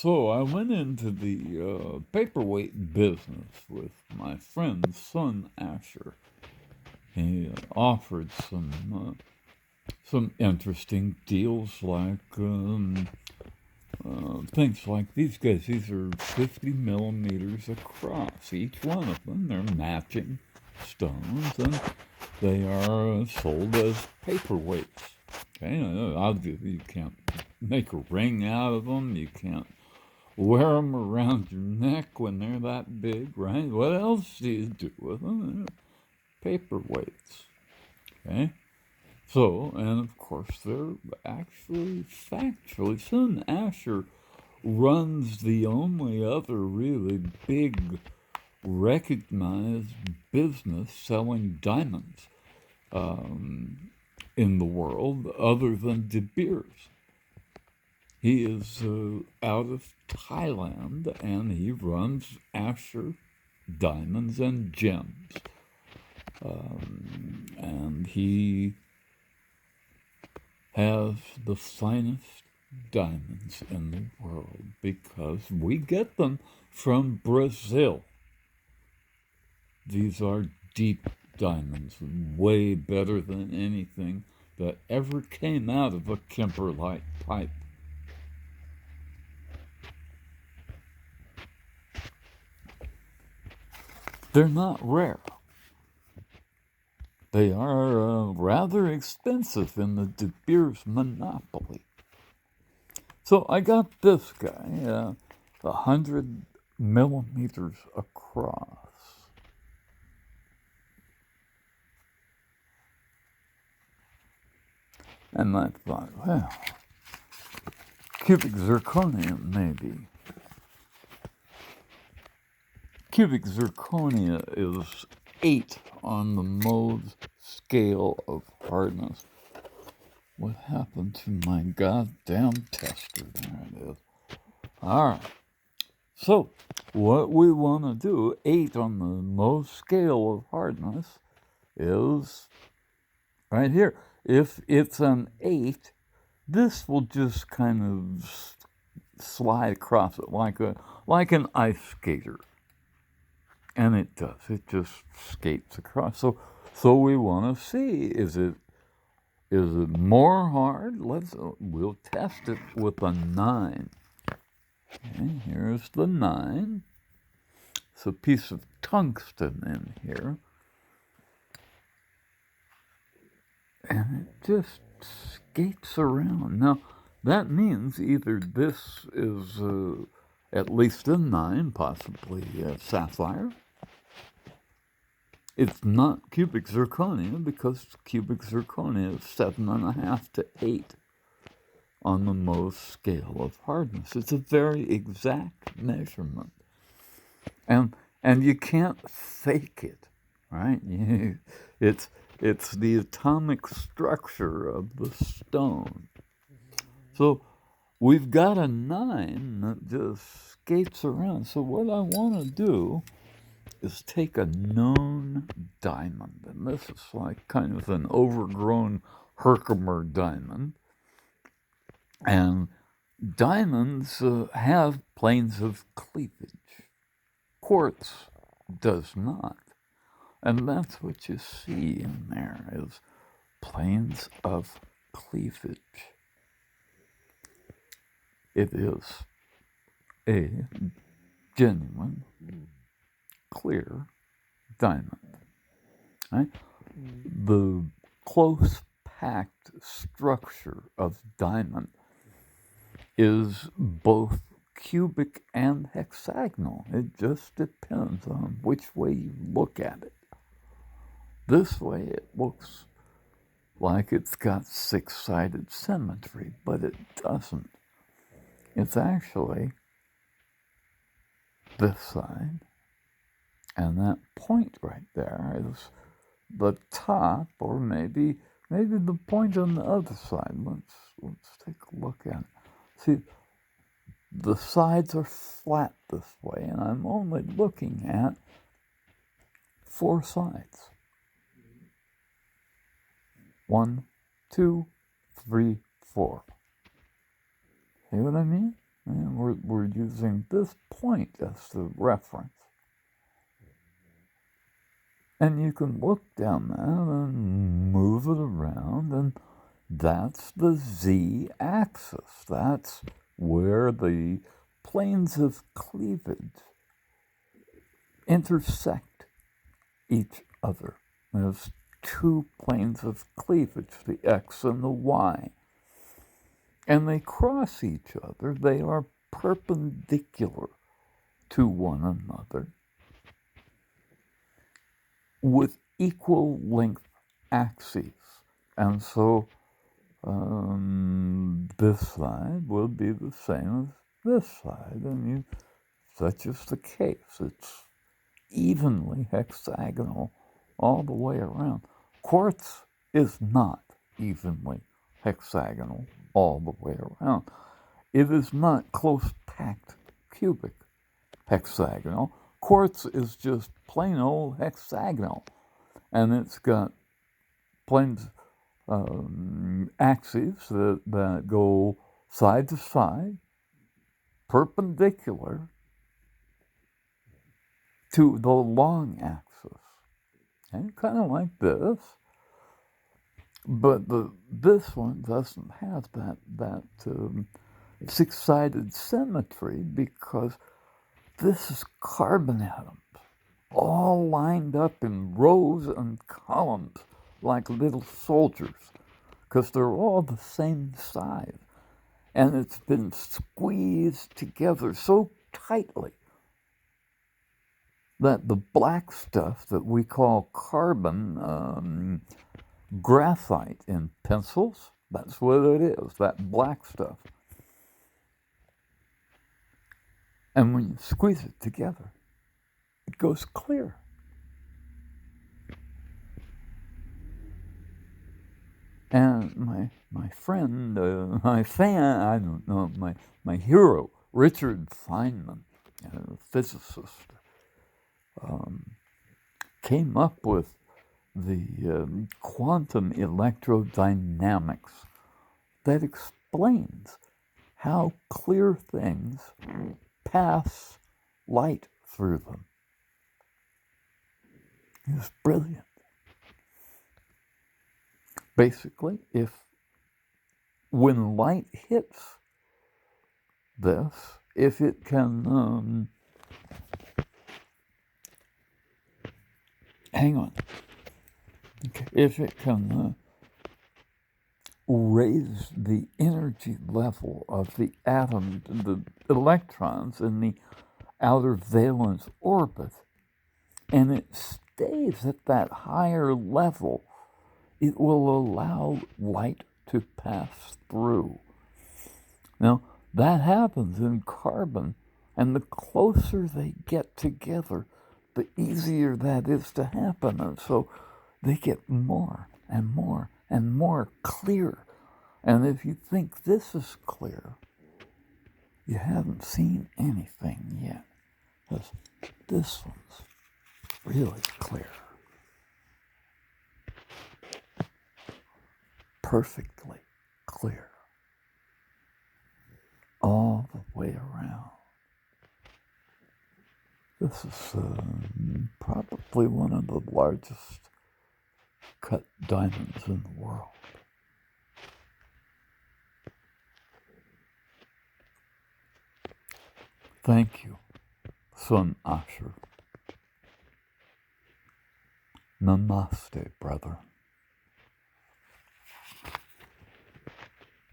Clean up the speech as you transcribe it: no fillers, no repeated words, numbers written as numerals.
So I went into the paperweight business with my friend's son Asher. He offered some interesting deals, like things like these guys. These are 50 millimeters across. Each one of them, they're matching stones, and they are sold as paperweights. Okay, obviously you can't make a ring out of them. You can't wear them around your neck when they're that big, right? What else do you do with them? Paperweights. Okay? So, and of course, they're actually factually. Son Asher runs the only other really big recognized business selling diamonds in the world other than De Beers. He is out of Thailand, and he runs Asher Diamonds and Gems. And he has the finest diamonds in the world because we get them from Brazil. These are deep diamonds, way better than anything that ever came out of a kimberlite pipe. They're not rare. They are rather expensive in the De Beers monopoly. So I got this guy, 100 millimeters across. And I thought, well, cubic zirconium maybe. Cubic zirconia is 8 on the Mohs scale of hardness. What happened to my goddamn tester? There it is. All right. So, what we want to do, 8 on the Mohs scale of hardness, is right here. If it's an 8, this will just kind of slide across it like an ice skater. And it does. It just skates across. So we want to see, is it more hard? We'll test it with a 9. Okay, here's the 9. It's a piece of tungsten in here. And it just skates around. Now, that means either this is at least a 9, possibly sapphire. It's not cubic zirconia because cubic zirconia is 7.5 to 8 on the Mohs scale of hardness. It's a very exact measurement. And you can't fake it, right? It's the atomic structure of the stone. So we've got a 9 that just skates around. So what I want to do is take a known diamond, and this is like kind of an overgrown Herkimer diamond. And diamonds have planes of cleavage. Quartz does not. And that's what you see in there is planes of cleavage. It is a genuine clear diamond. Right? The close packed structure of diamond is both cubic and hexagonal. It just depends on which way you look at it. This way it looks like it's got 6-sided symmetry, but it doesn't. It's actually this side. And that point right there is the top, or maybe the point on the other side. Let's take a look at it. See, the sides are flat this way, and I'm only looking at 4 sides. 1, 2, 3, 4. See what I mean? And we're using this point as the reference. And you can look down that and move it around, and that's the z-axis. That's where the planes of cleavage intersect each other. There's two planes of cleavage, the x and the y. And they cross each other. They are perpendicular to one another with equal length axes. And so this side will be the same as this side, and such is the case. It's evenly hexagonal all the way around. Quartz is not evenly hexagonal all the way around. It is not close-packed cubic hexagonal. Quartz is just plain old hexagonal, and it's got planes, axes that go side to side, perpendicular to the long axis, and kind of like this. But this one doesn't have that six-sided symmetry, because this is carbon atoms, all lined up in rows and columns like little soldiers, because they're all the same size. And it's been squeezed together so tightly that the black stuff that we call carbon, graphite in pencils, that's what it is, that black stuff. And when you squeeze it together, it goes clear. And my friend, my fan, I don't know, my hero, Richard Feynman, a physicist, came up with the quantum electrodynamics that explains how clear things pass light through them. It's brilliant. Basically, when light hits this, if it can, hang on, okay. If it can raise the energy level of the atom, the electrons in the outer valence orbit, and it stays at that higher level, it will allow light to pass through. Now, that happens in carbon, and the closer they get together, the easier that is to happen. And so they get more and more and more clear. And if you think this is clear, you haven't seen anything yet, because this one's really clear. Perfectly clear. All the way around. This is probably one of the largest cut diamonds in the world. Thank you, Sun Asher. Namaste, brother.